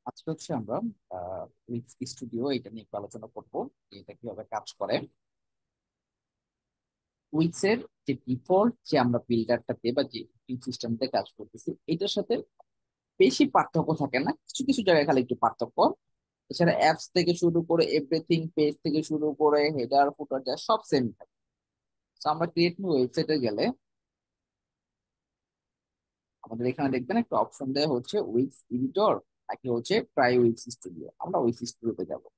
আজকে হচ্ছে আমরা উইক্স স্টুডিও এটা নিয়ে একটু আলোচনা করবো যে এটা কিভাবে কাজ করে। উইক্স এর যে ডিফল্ট যে আমরা বিল্ডারটাতে বা যে সিস্টেমতে কাজ করতেছি এটার সাথে বেশি পার্থক্য থাকে না, কিছু কিছু জায়গায় খালি একটু পার্থক্য। এছাড়া অ্যাপস থেকে শুরু করে এভরিথিং, পেজ থেকে শুরু করে হেডার ফুটার যা সব সেম থাকে। তো আমরা ক্রিয়েট নিউ ওয়েবসাইটে গেলে আমাদের এখানে দেখবেন একটা অপশন দেওয়া হচ্ছে উইক্স এডিটর, নাকি হচ্ছে ট্রাই উইক্স স্টুডিও। আমরা উইক্স স্টুডিওতে যাবো।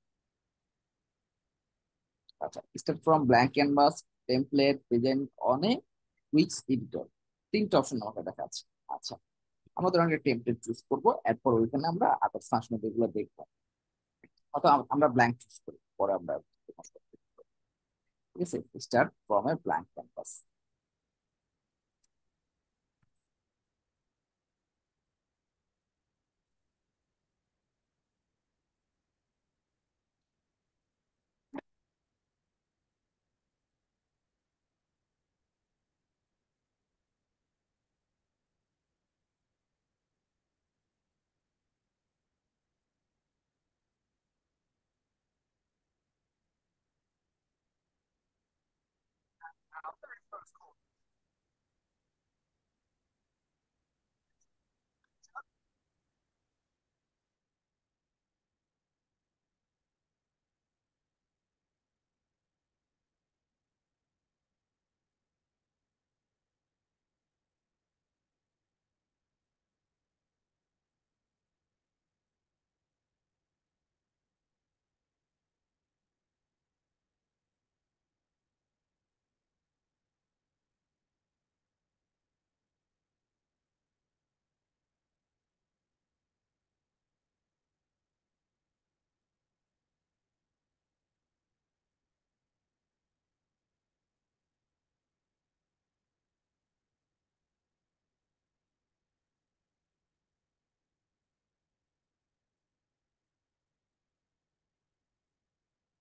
আচ্ছা, start from blank canvas, template, present on a weeks editor, তিনটা অপশন আমাকে দেখাচ্ছে। আচ্ছা, আমরা ধরুন একটা টেমপ্লেট চুজ করবো, এরপর ওইখানে আমরা আদার্স ফাংশনালিটি গুলো দেখবো। অথবা আমরা ব্ল্যাঙ্ক চুজ করি, পরে আমরা ঠিক আছে। Start from a blank canvas.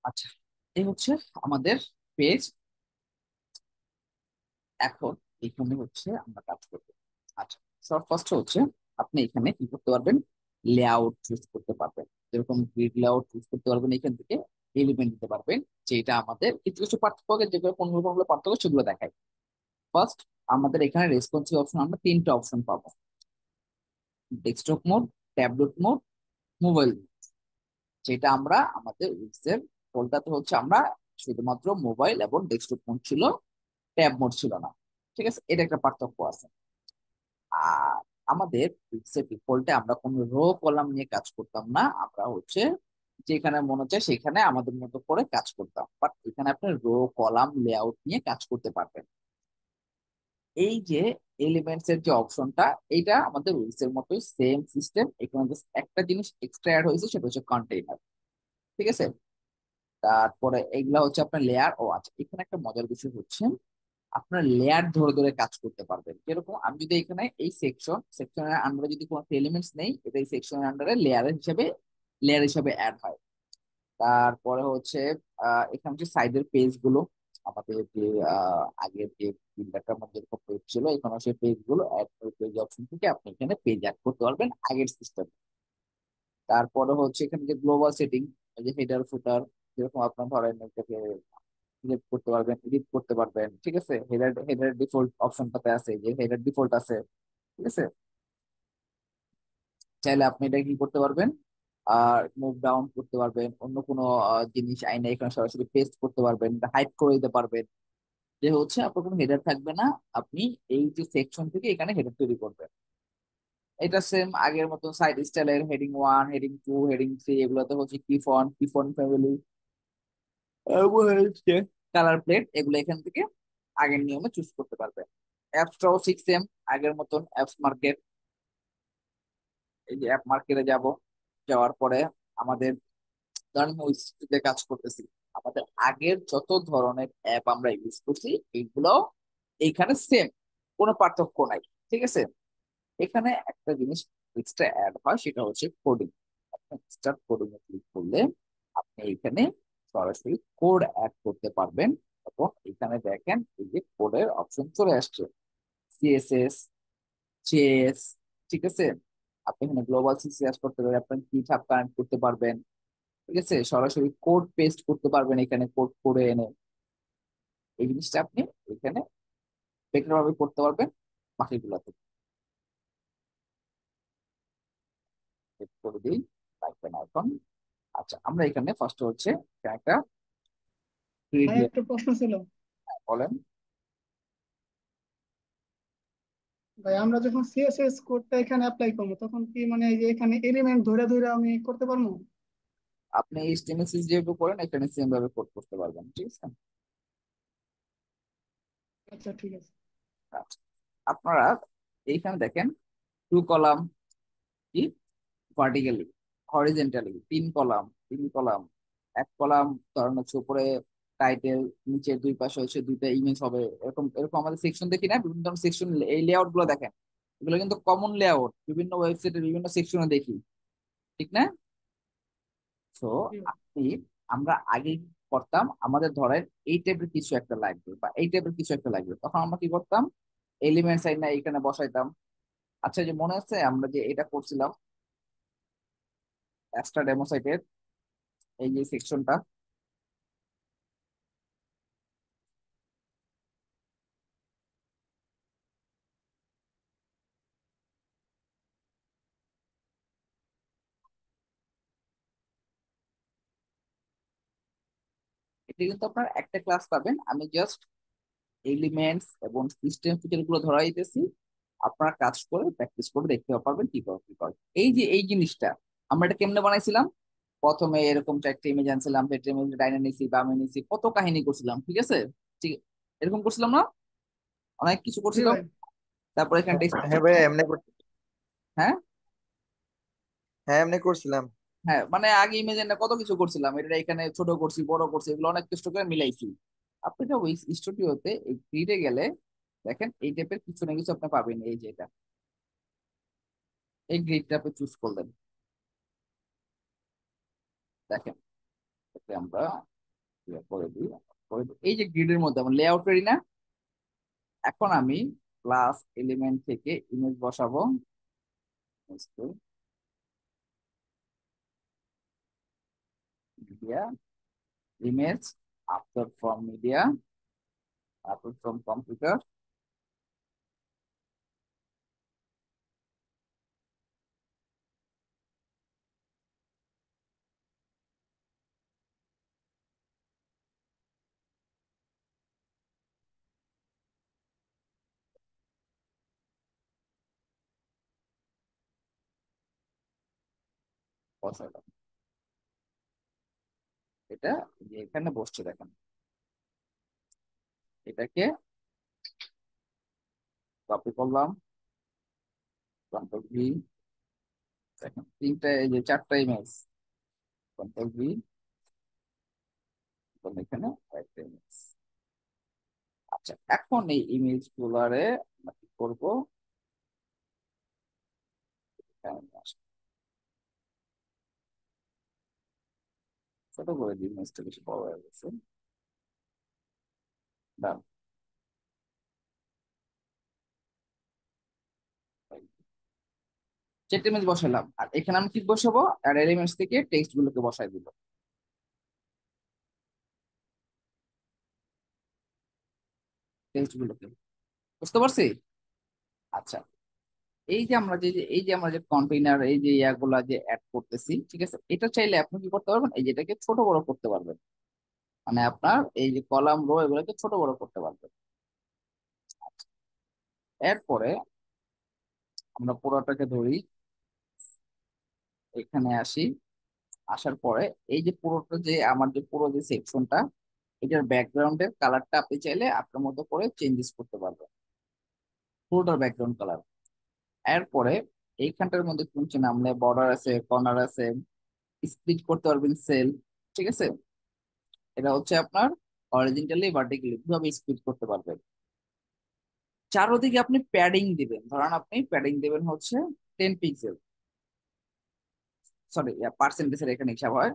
আচ্ছা, এই হচ্ছে আমাদের পেজ। এখন এখানে হচ্ছে আমরা কাজ করবো। আচ্ছা, সব ফার্স্ট হচ্ছে আপনি এখানে কি করতে পারবেন, লেআউট চুজ করতে পারবেন। যেরকম গ্রিড লেআউট চুজ করতে পারবেন, এখান থেকে এলিমেন্ট দিতে পারবেন। যেটা আমাদের কিছু কিছু পার্থক্য, যেগুলো কোন কোন পার্থক্য সেগুলো দেখায়। ফার্স্ট, আমাদের এখানে রেসপন্সিভ অপশন আমরা তিনটা অপশন পাবো: desktop mode, tablet mode, mobile. যেটা আমরা আমাদের উইক্সের ফোল্ডারতে হচ্ছে আমরা শুধুমাত্র মোবাইল এবং ডেস্কটপ মোড ছিল, ট্যাব মোড ছিল না। ঠিক আছে, এটা একটা পার্থক্য আছে। আর আমাদের পিক্সেল ডিফল্টে আমরা কোনো রো কলাম নিয়ে কাজ করতাম না, আমরা হচ্ছে যেখানে মনে চায় সেখানে আমাদের মতো করে কাজ করতাম। বাট এখানে আপনি রো কলাম লেআউট নিয়ে কাজ করতে পারবেন। এই যে এলিমেন্টস এর যে অপশনটা, এটা আমাদের উইক্স এর মতোই সেম সিস্টেম। এখানে জাস্ট একটা জিনিস এক্সট্রা অ্যাড হয়েছে, সেটা হচ্ছে কন্টেইনার। ঠিক আছে, তারপরে এইগুলা হচ্ছে আপনার লেয়ার। ও আচ্ছা, এখানে একটা মজার বিষয় হচ্ছে আপনার লেয়ার ধরে ধরে কাজ করতে পারবেন। যেরকম আমি যদি এখানে এই সেকশনের আন্ডারে যদি কোনো এলিমেন্টস নেই, এটা এই সেকশনের আন্ডারে লেয়ার হিসেবে অ্যাড হয়। তারপরে হচ্ছে এখানে হচ্ছে সাইডের পেজ গুলো, আমাদের যে আগের যে বিল্ডারটার মধ্যে যেরকম পেজ ছিল, এখানে সেই পেজ গুলো অ্যাড পেজ অপশন থেকে আপনি এখানে পেজ অ্যাড করতে পারবেন আগের সিস্টেম। তারপরে হচ্ছে এখানে যে গ্লোবাল সেটিং, এই যে হেডার ফুটার, যেরকম আপনার ধরেন এটাকে সিলেক্ট করতে পারবেন, এডিট করতে পারবেন। ঠিক আছে, হেডার হেডার ডিফল্ট অপশনটাতে আছে, যে হেডার ডিফল্ট আছে। ঠিক আছে, চাইলে আপনি এটা কি করতে পারবেন, আর মুভ ডাউন করতে পারবেন। অন্য কোনো জিনিস আইনে এখানে সরাসরি পেস্ট করতে পারবেন, হাইড করে দিতে পারবেন। যে হচ্ছে আপনার কোনো হেডার থাকবে না, আপনি এই যে সেকশন থেকে এখানে হেডার তৈরি করবেন। এটা সেম আগের মতো সাইড স্টাইলের হেডিং 1, হেডিং 2, হেডিং 3, এগুলোতে হচ্ছে কি ফন্ট ফ্যামিলি এবং হচ্ছে কালার প্লেট, এগুলো এখান থেকে আগের নিয়মে চুজ করতে পারবেন। অ্যাপসটাও ঠিক সেম আগের মতন। অ্যাপস মার্কেট, এই যে অ্যাপ মার্কেটে যাব, যাওয়ার পরে আমাদের ধরেন ওই স্টুডিওতে কাজ করতেছি, আমাদের আগের যত ধরনের অ্যাপ আমরা ইউজ করছি এইগুলো এইখানে সেম, কোনো পার্থক্য নাই। ঠিক আছে, এখানে একটা জিনিস এক্সট্রা অ্যাড হয়, সেটা হচ্ছে কোডিং। আপনি স্টার্ট কোডিং এ ক্লিক করলে আপনি এখানে সরাসরি কোড অ্যাড করতে পারবেন। এবং এখানে দেখেন এই যে কোডের অপশন চলে আসছে, সিএসএস, জেএস। ঠিক আছে, আপনি এখানে গ্লোবাল সিসিএস করতে পারবেন, আপনি GitHub কানেক্ট করতে পারবেন, ঠিক আছে, সরাসরি কোড পেস্ট করতে পারবেন এখানে কোড করে এনে। এই জিনিসটা আপনি এখানে বেটার ভাবে করতে পারবেন বাকিগুলোতে। চেক করে দিই, লাগবে না এখন। আচ্ছা, আমরা এখানে ফার্স্ট হচ্ছে এখানে একটা গ্রিড ভাই একটা প্রশ্ন ছিল। বলেন। ভাই আমরা যখন সিএসএস কোডটা এখানে অ্যাপ্লাই করবো তখন কি মানে এই যে এখানে এলিমেন্ট ধরে ধরে আমি করতে পারবো? আপনি এইচটিএমএল যেভাবে করেন এখানে সেম ভাবে কোড করতে পারবেন, ঠিক আছে। আচ্ছা ঠিক আছে। আচ্ছা, আপনারা এইখানে দেখেন টু কলাম কি ভার্টিক্যালি, হরিজেন্টালি 3 কলাম, 3 কলাম, এক কলাম ধরেন হচ্ছে উপরে টাইটেল, নিচে দুই পাশে হচ্ছে দুইটা ইমেজ হবে, এরকম এরকম আমাদের সেকশন দেখি না, বিভিন্ন ধরনের সেকশন। এই লেআউট গুলো দেখেন, এগুলো কিন্তু কমন লেআউট, বিভিন্ন ওয়েবসাইটের বিভিন্ন সেকশনে দেখি, ঠিক না? তো জি ভাই। আপনি, আমরা আগে কি করতাম, আমাদের ধরেন এই টাইপের কিছু একটা লাগবে বা এই টাইপের কিছু একটা লাগবে, তখন আমরা কি করতাম, এলিমেন্ট সাইন না এখানে বসাইতাম। আচ্ছা, যে মনে আছে আমরা যে এটা করছিলাম এক্সট্রা ডেমো সাইটের এই যে সেকশনটা, এটা কিন্তু আপনার একটা ক্লাস পাবেন, আমি জাস্ট এলিমেন্টস এবং সিস্টেম ফিচার গুলো ধরা দিতেছি, আপনারা কাজ করে প্র্যাকটিস করে দেখতে পারবেন কি করে কি করে। এই যে এই জিনিসটা আমরা এটা কেমনে বানাইছিলাম, প্রথমে এরকম চারটে ইমেজ আনছিলাম, চারটে ইমেজ ডাইনে নিছি বামে নিছি, কত কাহিনী করছিলাম, ঠিক আছে, ঠিক এরকম করছিলাম না, অনেক কিছু করছি জি তো। ভাই। তারপর এখানে টেক্সট, হ্যাঁ ভাই হ্যাঁ হ্যাঁ এমনি করছিলাম। হ্যাঁ, মানে আগে ইমেজের কত কিছু করছিলাম, এটা এখানে ছোট করছি বড় করছি, এগুলো অনেক কষ্ট করে মিলাইছি। আপনি তো ওই স্টুডিওতে এই গ্রিডে গেলে দেখেন এই টাইপের কিছু না কিছু আপনি পাবেন, এই যে এটা, এই গ্রিডটা আপনি চুজ করলেন, দেখেন এতে আমরা ইয়ে করে দিই, এই যে গ্রিডের মধ্যে আমার লেআউট করি না, এখন আমি ক্লাস এলিমেন্ট থেকে ইমেজ বসাবো, media image, upload from media, upload from computer, বসালাম, এটা এই যে এখানে বসছে দেখেন, এটাকে কপি করলাম, কন্ট্রোল ভি, দেখেন তিনটা এই যে চারটা ইমেজ, কন্ট্রোল ভি, এখানে একটা ইমেজ। আচ্ছা, এখন এই ইমেজ গুলারে আমরা কি করবো, এখানে নিয়ে আসবো। ছোট করে দিই, ইমেজটা বেশি বড় হয়ে গেছে। Done. চারটে ইমেজ বসালাম, আর এখানে আমি কি বসাবো, আর এলিমেন্টস থেকে টেক্সট গুলোকে বসাই দিব, টেক্সট গুলোকে, বুঝতে পারছি? আচ্ছা, এই যে আমরা যে কন্টেইনার এই যে ইয়াগুলা যে অ্যাড করতেছি, ঠিক আছে, এটা চাইলে আপনি কি করতে পারবেন, এই যেটাকে ছোট বড় করতে পারবেন, মানে আপনার এই যে কলাম রো এগুলোকে ছোট বড় করতে পারবেন। এরপরে আমরা পুরোটাকে ধরি, এখানে আসি, আসার পরে এই যে পুরোটা যে আমার যে পুরো যে সেকশনটা, এটার ব্যাকগ্রাউন্ডের কালারটা আপনি চাইলে আপনার মতো করে চেঞ্জেস করতে পারবেন, পুরোটার ব্যাকগ্রাউন্ড কালার। এরপরে এইখানটার মধ্যে কিছু নামলে বর্ডার আছে, কর্নার আছে, স্প্লিট করতে পারবেন সেল, ঠিক আছে, এটা হচ্ছে আপনার হরিজন্টালি ভার্টিক্যালি কিভাবে স্প্লিট করতে পারবেন। চারোদিকে আপনি প্যাডিং দিবেন, ধরেন আপনি প্যাডিং দিবেন হচ্ছে 10 পিক্সেল, সরি পার্সেন্টেজের এখানে হিসাব হয়,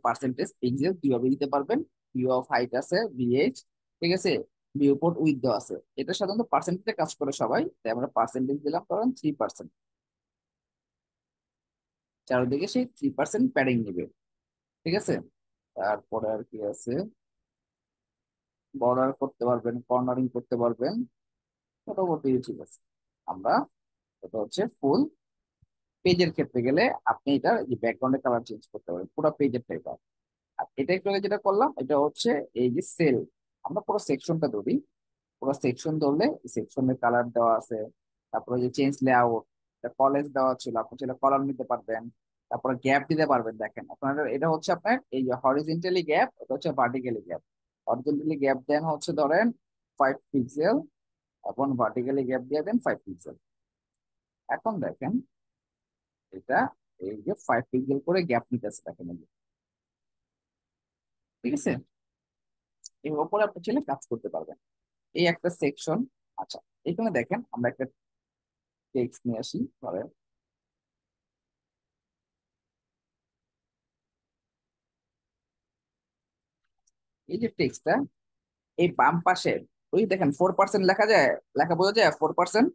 পার্সেন্টেজ পিক্সেল কিভাবে দিতে পারবেন, ভিউ অফ হাইট আছে, ভিএইচ, ঠিক আছে, ভিউ পোর্ট উইথ আছে, এটা সাধারণত পার্সেন্টেজে কাজ করে সবাই, তাই আমরা পার্সেন্টেজ দিলাম ধরেন 3%। চারদিকে সেই 3% প্যাডিং নেবে। ঠিক আছে, তারপরে আর কি আছে, বর্ডার করতে পারবেন, কর্নারিং করতে পারবেন, মোটামুটি ঠিক আছে। আমরা এটা হচ্ছে ফুল পেজের ক্ষেত্রে গেলে আপনি এটা যে ব্যাকগ্রাউন্ডের কালার চেঞ্জ করতে পারবেন পুরো পেজের টাইপ। আর এটা একটু আগে যেটা করলাম এটা হচ্ছে এই যে সেল, আমরা পুরো সেকশনটা ধরি, পুরো সেকশন ধরলে সেকশনের কালার দেওয়া আছে, তারপরে যে চেঞ্জ লেআউট, কলেজ দেওয়া ছিল, আপনি সেটা কলাম নিতে পারবেন, তারপরে গ্যাপ দিতে পারবেন। দেখেন আপনার এটা হচ্ছে আপনার এই যে হরিজেন্টালি গ্যাপ, এটা হচ্ছে ভার্টিক্যালি গ্যাপ। হরিজেন্টালি গ্যাপ দেন হচ্ছে ধরেন 5 পিক্সেল, এখন ভার্টিক্যালি গ্যাপ দিয়ে দেন 5 পিক্সেল। এখন দেখেন এটা এই যে 5 পিক্সেল করে গ্যাপ নিতেছে, দেখেন এই যে, ঠিক আছে, এর উপরে আপনি চাইলে কাজ করতে পারবেন। এই একটা সেকশন। আচ্ছা, এখানে দেখেন আমরা একটা টেক্সট নিয়ে আসি ধরেন, এই যে টেক্সটটা এই বাম পাশে ওই দেখেন 4% লেখা যায়, লেখা বোঝা যায় 4%,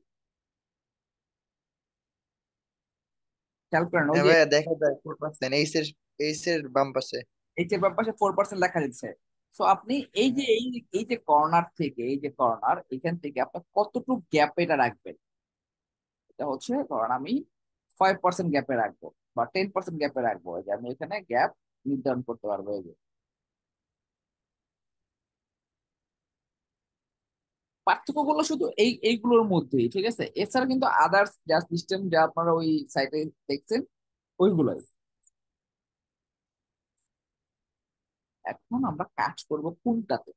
খেয়াল করেন ওই হ্যাঁ যে ভাইয়া, দেখা যায় 4%, এইচ এর বাম পাশে। এইচ এর বাম পাশে 4% লেখা যাচ্ছে। তো আপনি এই যে হ্যাঁ। এই যে কর্নার থেকে, এই যে কর্নার এখান থেকে আপনি কতটুকু গ্যাপ এটা রাখবেন, এটা হচ্ছে ধরেন আমি 5% গ্যাপে রাখবো বা 10% গ্যাপে রাখবো, এই যে আমি এখানে গ্যাপ নির্ধারণ করতে পারবো। এই যে পার্থক্যগুলো শুধু এইগুলোর মধ্যেই, ঠিক আছে, এছাড়া কিন্তু আদার্স যা সিস্টেম যা আপনারা ওই সাইটে দেখছেন ওইগুলোই। এখন আমরা কাজ করব কোনটাতে,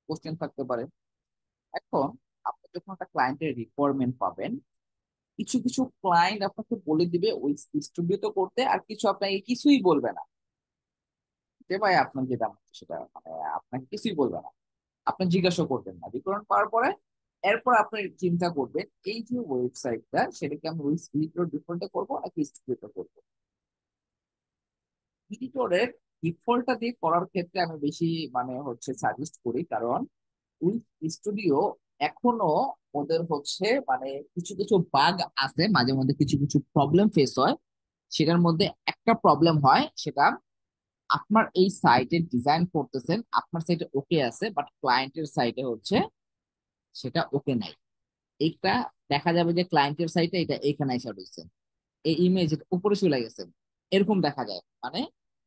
কোশ্চেন থাকতে পারে। এখন আপনি যখন একটা ক্লায়েন্টের রিকোয়ারমেন্ট পাবেন, কিছু কিছু ক্লায়েন্ট আপনাকে বলে দিবে ওই স্টুডিওতে করতে, আর কিছু আপনাকে কিছুই বলবে না, যে ভাই আপনার যেটা মন সেটা, মানে আপনাকে কিছুই বলবে না, আপনি জিজ্ঞাসা করবেন না রিকোয়ারমেন্ট পাওয়ার পরে। এরপর আপনি চিন্তা করবেন এই যে ওয়েবসাইটটা সেটাকে আমি ওই স্ক্রিপ্টের ডিফল্টে করবো নাকি স্ক্রিপ্টে করবো। এডিটরের ডিফল্টটা দিয়ে করার ক্ষেত্রে আমি বেশি মানে হচ্ছে সাজেস্ট করি, কারণ ওই স্টুডিও এখনো ওদের হচ্ছে মানে কিছু কিছু বাগ আছে, মাঝে মধ্যে কিছু কিছু প্রবলেম ফেস হয়। সেটার মধ্যে একটা প্রবলেম হয় সেটা আপনার এই সাইটে ডিজাইন করতেছেন, আপনার সাইটে ওকে আছে বাট ক্লায়েন্টের সাইটে হচ্ছে সেটা ওকে নাই। এইটা দেখা যাবে যে ক্লায়েন্টের সাইটে এটা এখানে এসে রয়েছে, এই ইমেজ উপরে চলে গেছে, এরকম দেখা যায়। মানে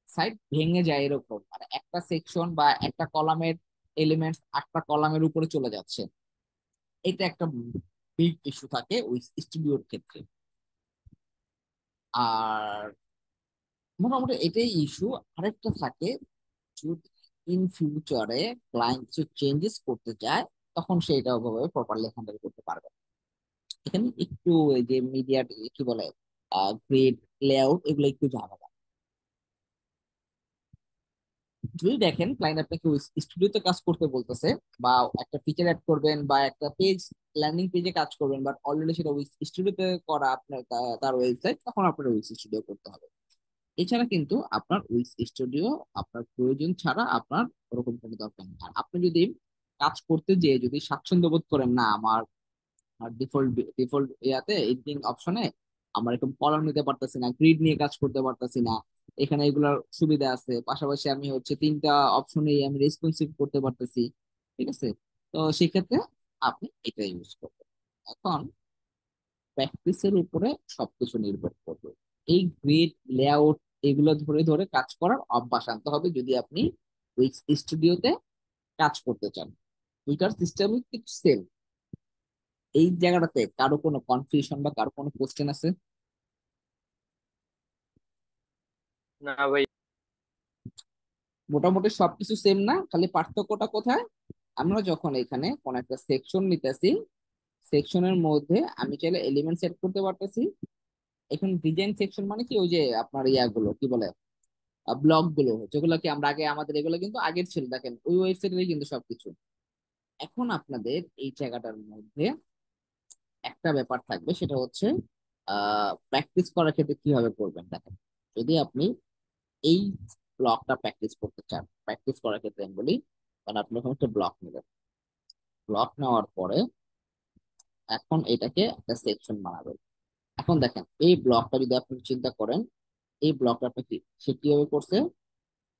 সাইট ভেঙে যায় এরকম, মানে একটা সেকশন বা একটা কলামের এলিমেন্টস আটটা কলামের উপরে চলে যাচ্ছে। এটা একটা বিগ ইস্যু থাকে ওই স্টুডিওর ক্ষেত্রে। আর মোটামুটি এটাই ইস্যু। আরেকটা থাকে, যদি ইন ফিউচারে ক্লায়েন্ট কিছু চেঞ্জেস করতে চায় তখন সেটা ওভাবে প্রপারলি হ্যান্ডেল করতে পারবে। এখানে একটু এই যে মিডিয়া কি বলে গ্রিড লেআউট এগুলো একটু ঝামেলা। যদি দেখেন ক্লায়েন্ট আপনাকে ওই স্টুডিওতে কাজ করতে বলতেছে, বা একটা ফিচার অ্যাড করবেন বা একটা পেজ ল্যান্ডিং পেজে কাজ করবেন, বাট অলরেডি সেটা ওই স্টুডিওতে করা আপনার তার ওয়েবসাইট, তখন আপনার ওই স্টুডিও করতে হবে। এছাড়া কিন্তু আপনার ওই স্টুডিও আপনার প্রয়োজন ছাড়া আপনার ওরকম কোনো দরকার নেই। আর আপনি যদি কাজ করতে যেয়ে যদি স্বাচ্ছন্দ্য বোধ করেন না, আমার ডিফল্ট ডিফল্ট ইয়াতে এডিটিং অপশনে আমার এরকম কলাম নিতে পারতেছি না, গ্রিড নিয়ে কাজ করতে পারতেছি না, এখানে এগুলোর সুবিধা আছে, পাশাপাশি আমি হচ্ছে তিনটা অপশনে আমি রেসপন্সিভ করতে পারতেছি, ঠিক আছে, তো সেক্ষেত্রে আপনি এটা ইউজ করবেন। এখন প্র্যাকটিসের উপরে সবকিছু নির্ভর করবে। এই গ্রিড লেআউট এগুলো ধরে ধরে কাজ করার অভ্যাস আনতে হবে যদি আপনি ওই স্টুডিওতে কাজ করতে চান। দুইটার সিস্টেম কিন্তু সেম। এই জায়গাটাতে কারো কোনো কনফিউশন বা কারো কোনো কোশ্চেন আছে? না ভাই। মোটামুটি সবকিছু সেম না, খালি পার্থক্যটা কোথায়, আমরা যখন এখানে কোন একটা সেকশন নিতেছি, সেকশনের মধ্যে আমি চাইলে এলিমেন্ট সেট করতে পারতেছি। এখন ডিজাইন সেকশন মানে কি, ওই যে আপনার ইয়াগুলো কি বলে, ব্লক গুলো যেগুলো কি আমরা আগে, আমাদের এগুলো কিন্তু আগের ছিল, দেখেন ওই ওয়েবসাইটেরই কিন্তু সবকিছু। এখন আপনাদের এই জায়গাটার মধ্যে একটা ব্যাপার থাকবে, সেটা হচ্ছে প্র্যাকটিস করার ক্ষেত্রে কিভাবে করবেন। দেখেন, যদি আপনি এই ব্লকটা প্র্যাকটিস করতে চান, প্র্যাকটিস করার ক্ষেত্রে আমি বলি, কারণ আপনি যখন একটা ব্লক নেবেন, ব্লক নেওয়ার পরে এখন এটাকে একটা সেকশন বানাবেন। এখন দেখেন এই ব্লকটা যদি আপনি চিন্তা করেন, এই ব্লকটা আপনি সে কিভাবে করছে,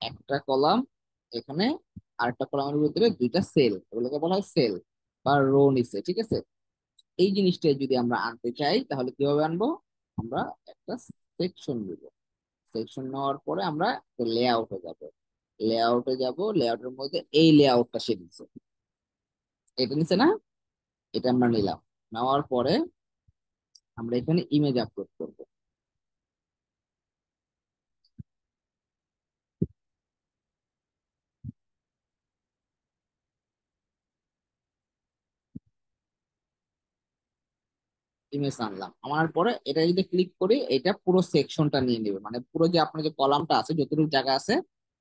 একটা কলাম এখানে, আরেকটা কলামের ভিতরে দুইটা সেল, এগুলোকে বলা হয় সেল বা রো নিছে, ঠিক আছে। এই জিনিসটা যদি আমরা আনতে চাই তাহলে কিভাবে আনবো, আমরা একটা সেকশন নিব, সেকশন নেওয়ার পরে আমরা লেআউটে যাব, লেআউটের মধ্যে এই লেআউটটা সে দিচ্ছে, এটা নিচ্ছে না, এটা আমরা নিলাম। নেওয়ার পরে আমরা এখানে ইমেজ আপলোড করব। ইমেজ আনলাম, আনার পরে এটা যদি ক্লিক করি এটা পুরো সেকশনটা নিয়ে নেবে, মানে পুরো যে আপনার যে কলামটা আছে যতটুকু জায়গা আছে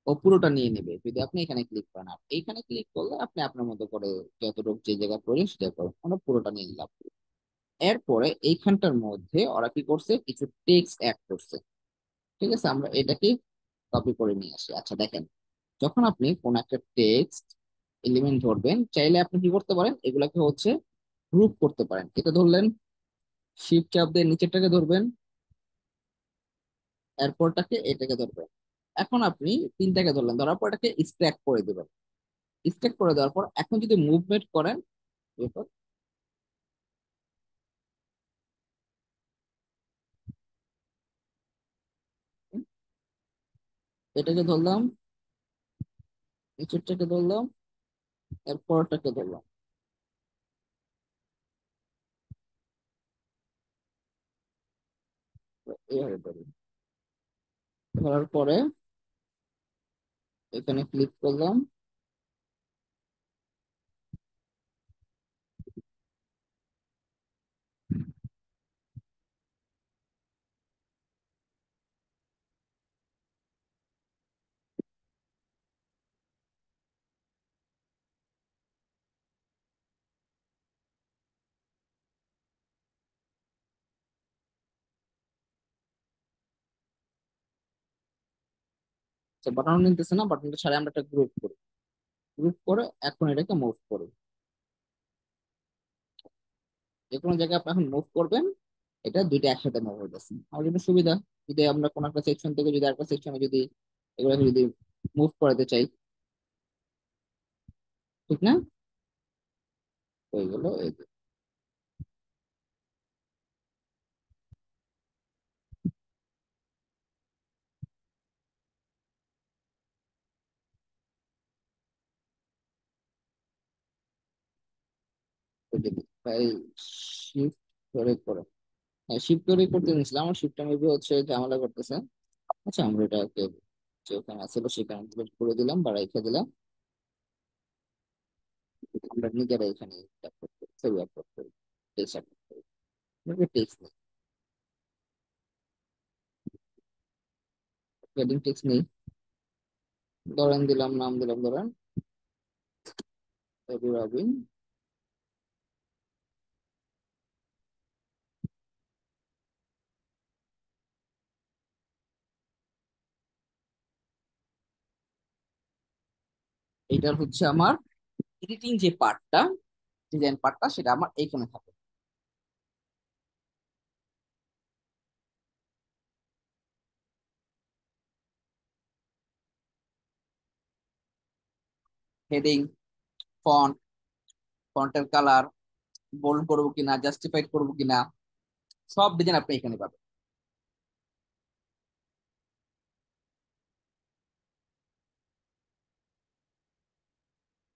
ও পুরোটা নিয়ে নেবে যদি আপনি এখানে ক্লিক করেন। আর এইখানে ক্লিক করলে আপনি আপনার মতো করে যতটুকু যে জায়গা প্রয়োজন সেটা করেন, আমরা পুরোটা নিয়ে নিলাম। এরপরে এইখানটার মধ্যে ওরা কি করছে, কিছু টেক্সট অ্যাড করছে, ঠিক আছে। আমরা এটাকে কপি করে নিয়ে আসি। আচ্ছা দেখেন, যখন আপনি কোন একটা টেক্সট এলিমেন্ট ধরবেন, চাইলে আপনি কি করতে পারেন, এগুলাকে হচ্ছে গ্রুপ করতে পারেন। এটা ধরলেন, শিফট চাপ দিয়ে নিচেরটাকে ধরবেন, এরপরটাকে এটাকে ধরবেন। এখন আপনি তিনটাকে ধরলেন, ধরার পর এটাকে স্ট্যাক করে দেবেন। স্ট্যাক করে দেওয়ার পর এখন যদি মুভমেন্ট করেন, এরপর এটাকে ধরলাম, নিচেরটাকে ধরলাম, এরপরটাকে ধরলাম, এইভাবে ধরি। ধরার পরে এখানে ক্লিক করলাম, বাটন নিতেছে না, বাটনটা ছাড়া আমরা একটা গ্রুপ করি, গ্রুপ করে এখন এটাকে মুভ করি। যে কোনো জায়গায় আপনি এখন মুভ করবেন, এটা দুইটা একসাথে মুভ হইতেছে, আমার জন্য সুবিধা। যদি আমরা কোনো একটা সেকশন থেকে যদি আরেকটা সেকশনে যদি এগুলোকে যদি মুভ করাতে চাই, ঠিক না, ওইগুলো এই যে ওই যে প্রায় শিফট করে করে, হ্যাঁ শিফট করে করতে নিয়েছিলাম, আমার শিফটটা মেবি হচ্ছে ঝামেলা করতেছে। আচ্ছা আমরা এটাকে যেখানে আছে সেখানে delete করে দিলাম বা রেখে দিলাম, আমরা নিজেরা এখানে আপলোড করি, ছবি আপলোড করি, টেক্সট আপলোড করি, টেক্সট নেই, হেডিং টেক্সট নেই, ধরেন দিলাম, নাম দিলাম ধরেন রবিন। এটার হচ্ছে আমার এডিটিং যে পার্টটা, ডিজাইন পার্টটা, সেটা আমার এইখানে থাকে। হেডিং, ফন্ট, ফন্টের কালার, বোল্ড করবো কিনা, জাস্টিফাইড করবো কিনা, সব ডিজাইন আপনি এখানে পাবেন।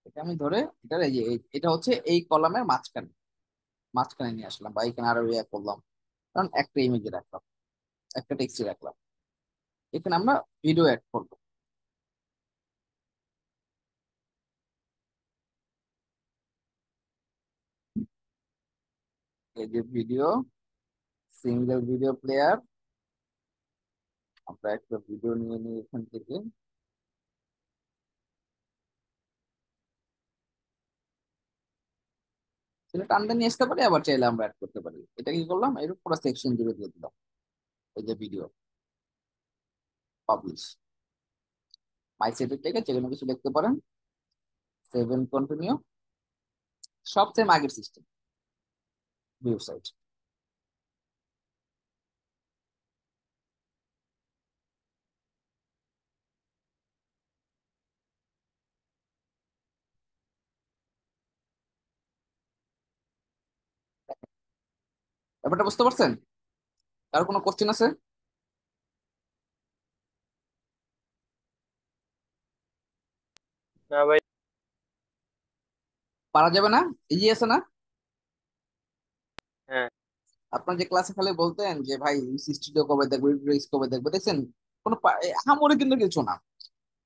এটা আমি ধরে এটা এই যে এটা হচ্ছে এই কলামের মাঝখানে, মাঝখানে নিয়ে আসলাম বা এখানে আরো ইয়ে করলাম, কারণ একটা ইমেজে রাখলাম, একটা টেক্সটে রাখলাম। এখানে আমরা ভিডিও অ্যাড করবো, এই যে ভিডিও, সিঙ্গেল ভিডিও প্লেয়ার, আমরা একটা ভিডিও নিয়ে নিই এখান থেকে, সেটা টানতে নিয়ে আসতে পারি, আবার চাইলে আমরা অ্যাড করতে পারি। এটা কি করলাম, এর পুরো সেকশন জুড়ে দিয়ে দিলাম, এই যে ভিডিও, পাবলিশ, মাই সেটের থেকে যে কোনো কিছু লিখতে পারেন, সেভ এন্ড কন্টিনিউ, সব সেম আগের সিস্টেম, ভিউ সাইট। ব্যাপারটা বুঝতে পারছেন? কার কোনো কোশ্চেন আছে? না ভাই। পারা যাবে না? ইজি আছে না? হ্যাঁ। আপনার যে ক্লাসে খালি বলতেন যে ভাই স্টুডিও কবে দেখবো, রিলস কবে দেখবো, দেখছেন কোনো আহামরি কিন্তু কিছু না।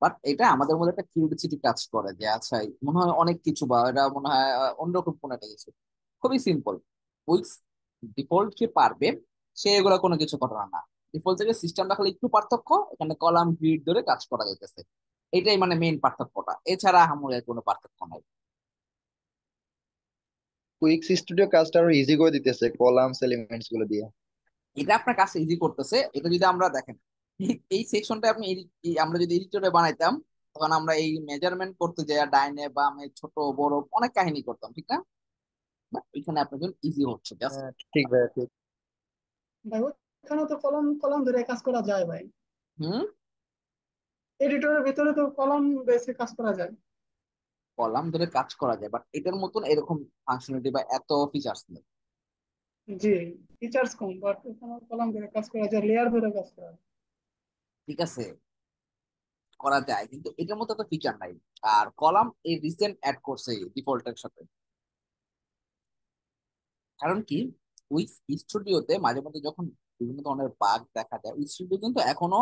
বাট এটা আমাদের মধ্যে একটা কিউরিওসিটি কাজ করে যে আচ্ছা মনে হয় অনেক কিছু, বা এটা মনে হয় অন্যরকম কোনো একটা কিছু। খুবই সিম্পল। উইথ ডিফল্ট যে পারবে সে এগুলো কোনো কিছু ঘটনা না। ডিফল্ট থেকে সিস্টেমটা খালি একটু পার্থক্য, এখানে কলাম গ্রিড ধরে কাজ করা যাইতেছে। এটাই মানে মেইন পার্থক্যটা, এছাড়া আহামরি আর কোনো পার্থক্য নাই। কুইক স্টুডিও কাজটা আরো ইজি করে দিতেছে কলামস এলিমেন্টস গুলো দিয়ে। এটা আপনার কাজটা ইজি করতেছে। এটা যদি আমরা দেখেন এই সেকশনটা আপনি আমরা যদি এডিটরে বানাইতাম, তখন আমরা এই মেজারমেন্ট করতে যাই ডাইনে বামে ছোট বড় অনেক কাহিনী করতাম, ঠিক না? But এখানে আপনার জন্য ইজি হচ্ছে জাস্ট। হ্যাঁ ঠিক ভাইয়া ঠিক। ভাই ওখানে তো কলম কলম ধরে কাজ করা যায় ভাই। হুম। এডিটরের ভিতরে তো কলম বেসে কাজ করা যায়। কলাম ধরে কাজ করা যায়, বাট এটার মতন এরকম ফাংশনালিটি বা এত ফিচার্স নেই। জি, ফিচার্স কম, বাট ওখানে কলম ধরে কাজ করা যায়, লেয়ার ধরে কাজ করা যায়। ঠিক আছে, করা যায়, কিন্তু এটার মতো তো ফিচার নাই। আর কলাম এই রিসেন্ট অ্যাড করছে ডিফল্টের সাথে। কারণ কি, ওই স্টুডিওতে মাঝে মধ্যে যখন বিভিন্ন ধরনের বাগ দেখা যায়, ওই স্টুডিও কিন্তু এখনো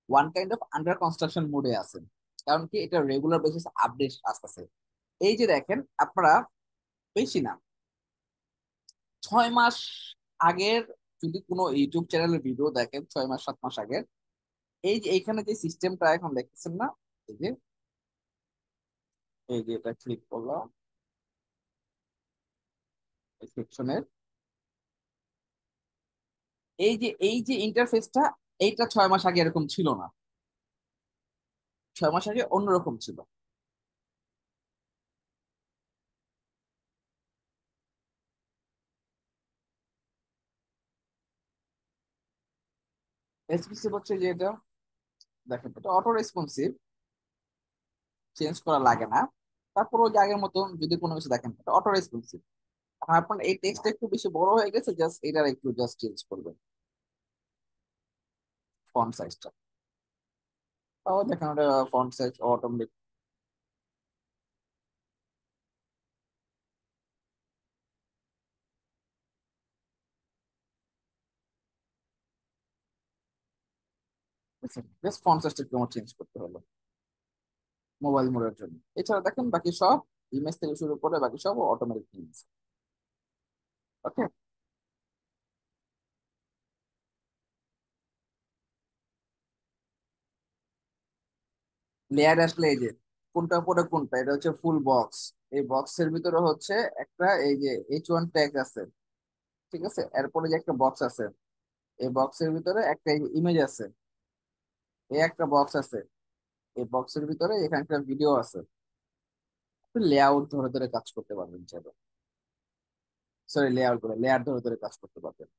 one kind of under construction মোডে আছে। কারণ কি, এটা রেগুলার বেসিস আপডেট আসতেছে। এই যে দেখেন আপনারা, বেশি না, 6 মাস আগের যদি কোনো ইউটিউব চ্যানেলের ভিডিও দেখেন, 6 মাস 7 মাস আগের, এই যে এইখানে যে সিস্টেমটা এখন দেখতেছেন না, এই যে এই যে এটা ক্লিক করলাম সেকশনের, এই যে ইন্টারফেসটা, এইটা 6 মাস আগে এরকম ছিল না। 6 মাস আগে অন্যরকম ছিল। রেসপন্সিভ হচ্ছে যে এটা, দেখেন এটা অটো রেসপন্সিভ, চেঞ্জ করা লাগে না। তারপর ওই যে আগের মতন যদি কোনো কিছু দেখেন, এটা অটো রেসপন্সিভ। এখন আপনার এই টেক্সটটা একটু বেশি বড় হয়ে গেছে, জাস্ট এটার একটু জাস্ট চেঞ্জ করবেন ফন্ট সাইজটা। তাও দেখেন ওটা font size automatic. Just font সাইজটা একটু চেঞ্জ করতে হলো মোবাইল মোডের জন্য। এছাড়া দেখেন বাকি সব, ইমেজ থেকে শুরু করে বাকি সব অটোমেটিক ইমেজ। ওকে। লেয়ার আসলে এই যে কোনটা পরে কোনটা, এটা হচ্ছে ফুল বক্স। এই বক্সের ভিতরে হচ্ছে একটা এই যে H1 ট্যাগ আছে, ঠিক আছে? এরপরে যে একটা বক্স আছে, এই বক্সের ভিতরে একটা ইমেজ আছে, এই একটা বক্স আছে, এই বক্সের ভিতরে এখানে একটা ভিডিও আছে। লেআউট ধরে ধরে কাজ করতে পারবেন চাইলে, সরি লেআউট করে লেয়ার ধরে ধরে কাজ করতে পারবেন।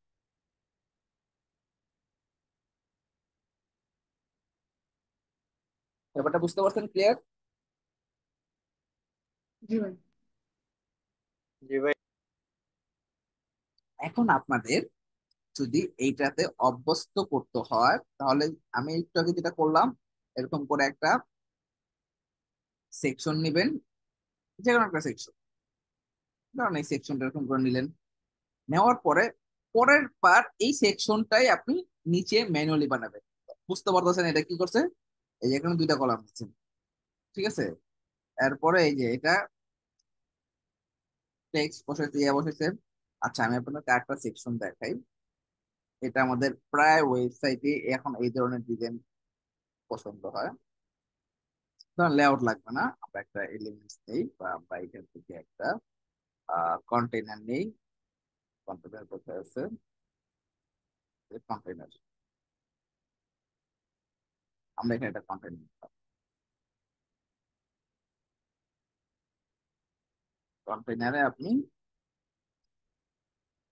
ব্যাপারটা বুঝতে পারছেন? ক্লিয়ার? জি ভাই। জি ভাই। এখন আপনাদের যদি এইটাতে অভ্যস্ত করতে হয়, তাহলে আমি একটু আগে যেটা করলাম, এরকম করে একটা সেকশন নিবেন, যে কোনো একটা সেকশন, ধরুন এই সেকশনটা এরকম করে নিলেন। নেওয়ার পরে পরের পার এই সেকশনটাই আপনি নিচে ম্যানুয়ালি বানাবেন। বুঝতে পারতেছেন এটা কি করছে? এই যে এখানে দুইটা কলাম দিচ্ছেন, ঠিক আছে? এরপরে এই যে এটা টেক্সট বসাইছে, ইয়া বসাইছে। আচ্ছা আমি আপনাকে একটা সেকশন দেখাই। এটা আমাদের প্রায় ওয়েবসাইটে এখন এই ধরনের ডিজাইন পছন্দ হয়। ধরেন লেআউট লাগবে না, আমরা একটা এলিমেন্টস নেই, বা আমরা এখান থেকে একটা কন্টেনার নেই। কন্টেনার কোথায় আছে? কন্টেনার, আমরা এখানে একটা কন্টেনার, কন্টেনারে আপনি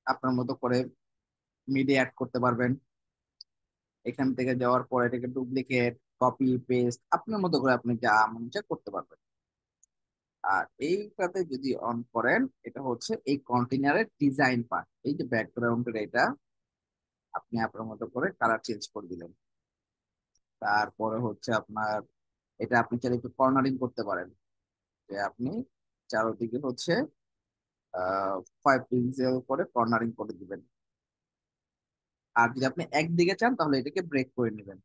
আপনার মতো করে মিডিয়া অ্যাড করতে পারবেন। এখান থেকে যাওয়ার পর এটাকে ডুপ্লিকেট, কপি পেস্ট আপনার মতো করে আপনি যা মন চায় করতে পারবেন। আর এইটাতে যদি অন করেন, এটা হচ্ছে এই কন্টেনারের ডিজাইন পার্ট। এই যে ব্যাকগ্রাউন্ডের এটা আপনি আপনার মতো করে কালার চেঞ্জ করে দিলেন। তারপরে হচ্ছে আপনার এটা আপনি চাইলে একটু কর্নারিং করতে পারেন, যে আপনি চারোদিকে হচ্ছে 5 পিক্সেল করে কর্নারিং করে দিবেন। আর যদি আপনি একদিকে চান তাহলে এটাকে ব্রেক করে নেবেন,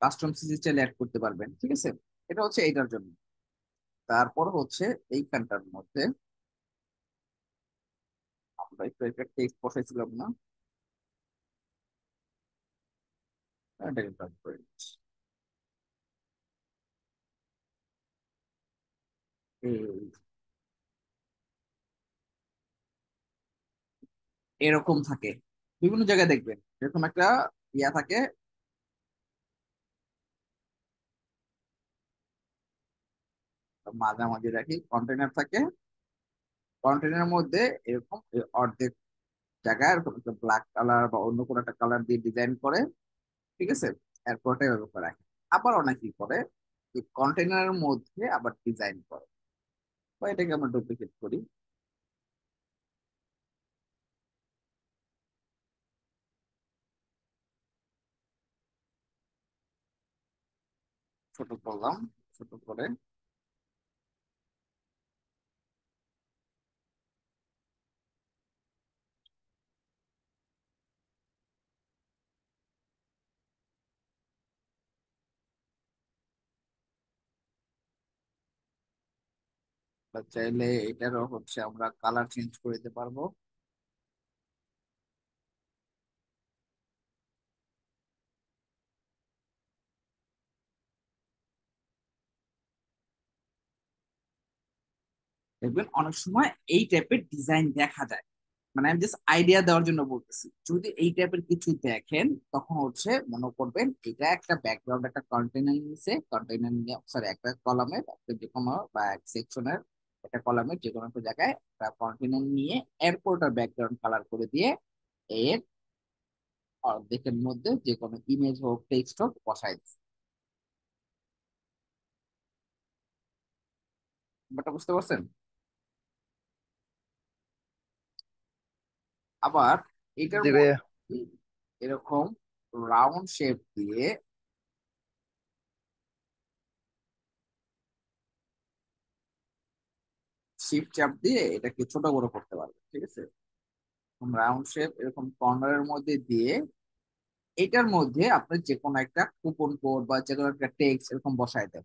কাস্টম সিজি চাইলে অ্যাড করতে পারবেন। ঠিক আছে, এটা হচ্ছে এইটার জন্য। তারপর হচ্ছে এইখানটার মধ্যে আমরা একটু একটা টেক্সট বসাইছিলাম না, এটাকে ড্রপ করে দিচ্ছি। এই এরকম থাকে, বিভিন্ন জায়গায় দেখবেন এরকম একটা ইয়া থাকে, মাঝামাঝি রাখি কন্টেনার থাকে, কন্টেনারের মধ্যে এরকম অর্ধেক জায়গায় এরকম একটা ব্ল্যাক কালার বা অন্য কোনো একটা কালার দিয়ে ডিজাইন করে। ঠিক আছে, এরপর ওটা এভাবে করে রাখে। আবার অনেকেই করে কন্টেনারের মধ্যে আবার ডিজাইন করে, বা এটাকে আমরা ডুপ্লিকেট করি, ছোট করলাম, ছোট করে বা চাইলে এটারও হচ্ছে আমরা কালার চেঞ্জ করে দিতে পারবো। দেখবেন অনেক সময় এই টাইপের ডিজাইন দেখা যায়, মানে আমি জাস্ট আইডিয়া দেওয়ার জন্য বলতেছি। যদি এই টাইপের কিছু দেখেন তখন হচ্ছে মনে করবেন এটা একটা ব্যাকগ্রাউন্ড, একটা কন্টেনার নিচে, কন্টেনার নিয়ে সরি একটা কলামের যে কোনো বা এক সেকশনের একটা কলামের যে কোনো একটা জায়গায় একটা কন্টেনার নিয়ে এরপর ওটার ব্যাকগ্রাউন্ড কালার করে দিয়ে এর অর্ধেকের মধ্যে যে কোনো ইমেজ হোক টেক্সট হোক বসাই দিচ্ছে। ব্যাপারটা বুঝতে পারছেন? আবার এটার জি ভাইয়া। মধ্যে এরকম রাউন্ড শেপ দিয়ে শিফট চাপ দিয়ে এটাকে ছোট বড় করতে পারবে। ঠিক আছে, রাউন্ড শেপ এরকম কর্নারের মধ্যে দিয়ে এটার মধ্যে আপনি যে কোনো একটা কুপন কোড বা যে কোনো একটা টেক্সট এরকম বসায় দেন,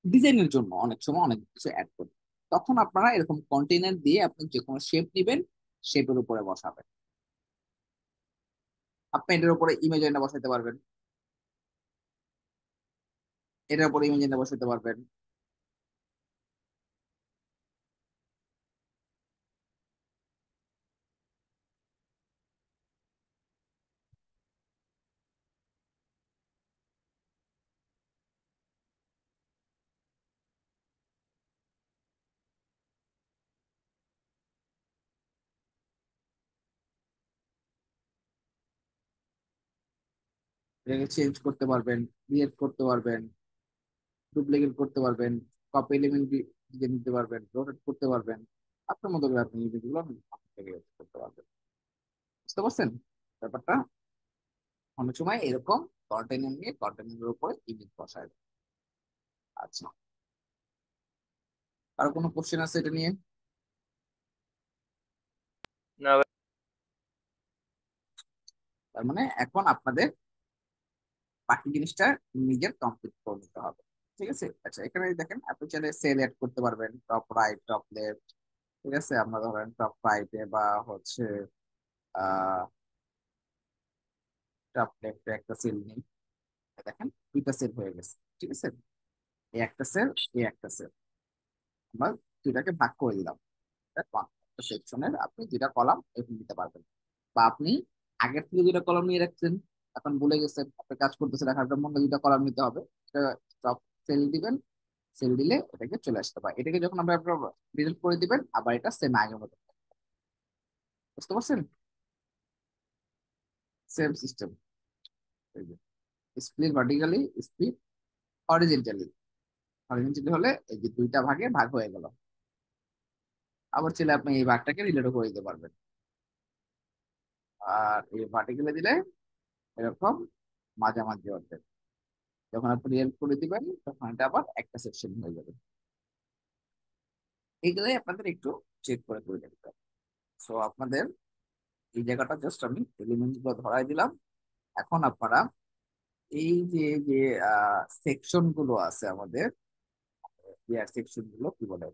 ডিজাইনের জন্য অনেক সময় অনেক কিছু অ্যাড করি। তখন আপনারা এরকম কন্টেনার দিয়ে আপনি যে কোনো শেপ নিবেন, শেপের উপরে বসাবেন। আপনি এটার উপরে ইমেজ এনে বসাতে পারবেন, এটার উপরে ইমেজ এনে বসাতে পারবেন। এটাকে চেঞ্জ করতে পারবেন, ক্রিয়েট করতে পারবেন, ডুপ্লিকেট করতে পারবেন, কপি এলিমেন্ট দিয়ে নিতে পারবেন, রোটেট করতে পারবেন। আপনার মতো করে আপনি ইমেজগুলো করতে পারবেন। বুঝতে পারছেন ব্যাপারটা? অনেক সময় এরকম কন্টেনার নিয়ে কন্টেনারের উপরে ইমেজ বসায় দেয়। আচ্ছা, আর কোনো কোশ্চেন আছে এটা নিয়ে? না ভাই। তার মানে এখন আপনাদের বাকি জিনিসটা নিজের কমপ্লিট করে নিতে হবে। ঠিক আছে, আচ্ছা এখানে দেখেন আপনি চাইলে সেল এড করতে পারবেন, টপ রাইট টপ লেফট। ঠিক আছে, আমরা ধরেন টপ রাইটে বা হচ্ছে আহ টপ লেফটে একটা সেল নিই। দেখেন দুইটা সেল হয়ে গেছে। ঠিক আছে, এই একটা সেল, এই একটা সেল, আমরা দুইটাকে ভাগ করে দিলাম। একটা সেকশনের আপনি দুইটা কলাম এরকম দিতে পারবেন। বা আপনি আগের থেকে দুইটা কলাম নিয়ে রাখছেন, এখন ভুলে গেছেন, আপনি কাজ করতেছেন, এখন আপনার মনে হয় দুইটা কলাম নিতে হবে, এটা টপ সেল দিবেন। সেল দিলে এটাকে চলে আসতে পারে, এটাকে যখন আপনার ডিলিট করে দিবেন আবার এটা সেম আগের মতো। বুঝতে পারছেন? Same system, split vertically, split horizontally. Horizontally হলে এই যে দুইটা ভাগে ভাগ হয়ে গেল। আবার চাইলে আপনি এই ভাগটাকে রিলেটও করে দিতে পারবেন। আর এই ভার্টিক্যালে দিলে এরকম মাঝামাঝি অর্ধেক। যখন আপনি রিয়েল করে দিবেন তখন এটা আবার একটা সেকশন হয়ে যাবে। এইগুলোই আপনাদের একটু চেক করে করে দেখতে হবে। সো আপনাদের এই জায়গাটা জাস্ট আমি এলিমেন্ট গুলো ধরাই দিলাম। এখন আপনারা এই যে যে সেকশন গুলো আছে আমাদের, সেকশন গুলো কি বলে,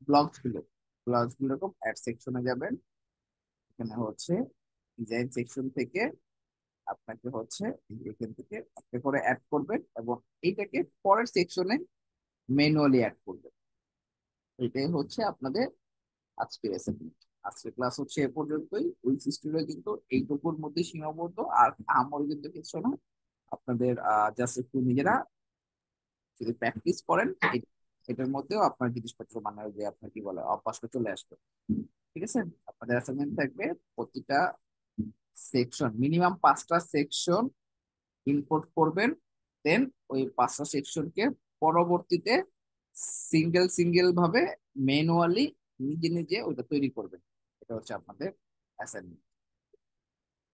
ব্লকস গুলো এরকম অ্যাড সেকশনে যাবেন। এখানে হচ্ছে ডিজাইন সেকশন থেকে আপনাকে হচ্ছে এখান থেকে একটা করে অ্যাড করবেন এবং এইটাকে পরের সেকশনে ম্যানুয়ালি অ্যাড করবেন। এটাই হচ্ছে আপনাদের আজকের অ্যাসাইনমেন্ট। আজকের ক্লাস হচ্ছে এ পর্যন্তই। উইংস স্টুডিও কিন্তু এইটুকুর মধ্যে সীমাবদ্ধ, আর আমার কিন্তু কিছু না। আপনাদের জাস্ট একটু নিজেরা যদি প্র্যাকটিস করেন এটার মধ্যেও আপনার জিনিসপত্র মানে যে আপনার কি বলে অভ্যাসটা চলে আসবে। ঠিক আছে, আপনাদের অ্যাসাইনমেন্ট থাকবে প্রতিটা সেকশন মিনিমাম 5টা সেকশন ইম্পোর্ট করবেন। দেন ওই 5টা সেকশনকে পরবর্তীতে সিঙ্গেল সিঙ্গেল ভাবে ম্যানুয়ালি নিজে নিজে ওইটা তৈরি করবেন। এটা হচ্ছে আপনাদের অ্যাসাইনমেন্ট।